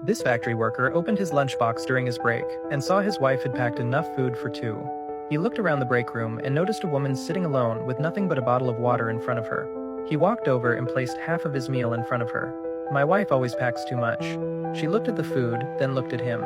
This factory worker opened his lunchbox during his break and saw his wife had packed enough food for two. He looked around the break room and noticed a woman sitting alone with nothing but a bottle of water in front of her. He walked over and placed half of his meal in front of her. "My wife always packs too much." She looked at the food, then looked at him.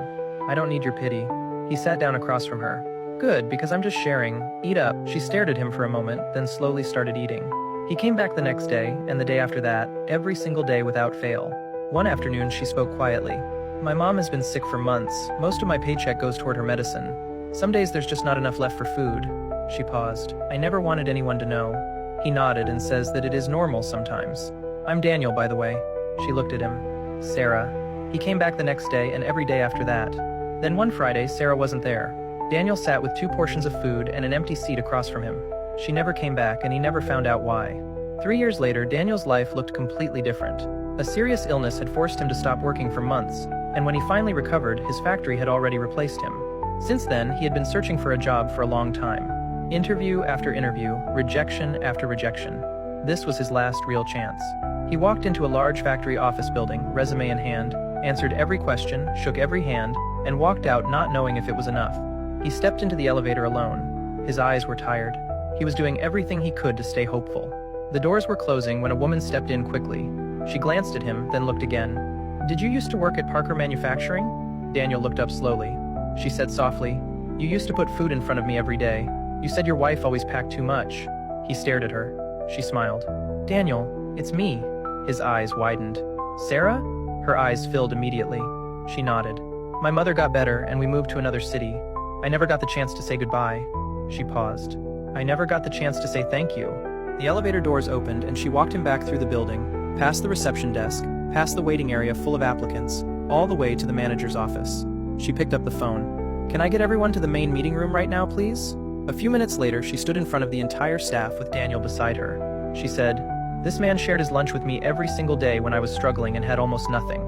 "I don't need your pity." He sat down across from her. "Good, because I'm just sharing. Eat up." She stared at him for a moment, then slowly started eating. He came back the next day, and the day after that, every single day without fail. One afternoon she spoke quietly. "My mom has been sick for months. Most of my paycheck goes toward her medicine. Some days there's just not enough left for food." She paused. "I never wanted anyone to know." He nodded and says that it is normal sometimes. "I'm Daniel, by the way." She looked at him. "Sarah." He came back the next day and every day after that. Then one Friday, Sarah wasn't there. Daniel sat with 2 portions of food and an empty seat across from him. She never came back and he never found out why. 3 years later, Daniel's life looked completely different. A serious illness had forced him to stop working for months, and when he finally recovered, his factory had already replaced him. Since then, he had been searching for a job for a long time. Interview after interview, rejection after rejection. This was his last real chance. He walked into a large factory office building, resume in hand, answered every question, shook every hand, and walked out not knowing if it was enough. He stepped into the elevator alone. His eyes were tired. He was doing everything he could to stay hopeful. The doors were closing when a woman stepped in quickly. She glanced at him, then looked again. "Did you used to work at Parker Manufacturing?" Daniel looked up slowly. She said softly, "You used to put food in front of me every day. You said your wife always packed too much." He stared at her. She smiled. "Daniel, it's me." His eyes widened. "Sarah?" Her eyes filled immediately. She nodded. "My mother got better and we moved to another city. I never got the chance to say goodbye." She paused. "I never got the chance to say thank you." The elevator doors opened and she walked him back through the building, past the reception desk, past the waiting area full of applicants, all the way to the manager's office. She picked up the phone. "Can I get everyone to the main meeting room right now, please?" A few minutes later, she stood in front of the entire staff with Daniel beside her. She said, "This man shared his lunch with me every single day when I was struggling and had almost nothing.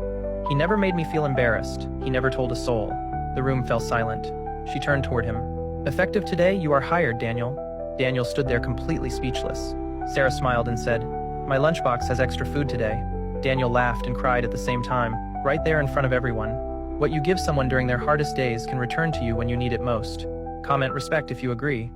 He never made me feel embarrassed. He never told a soul." The room fell silent. She turned toward him. "Effective today, you are hired, Daniel." Daniel stood there completely speechless. Sarah smiled and said, "My lunchbox has extra food today." Daniel laughed and cried at the same time, right there in front of everyone. What you give someone during their hardest days can return to you when you need it most. Comment respect if you agree.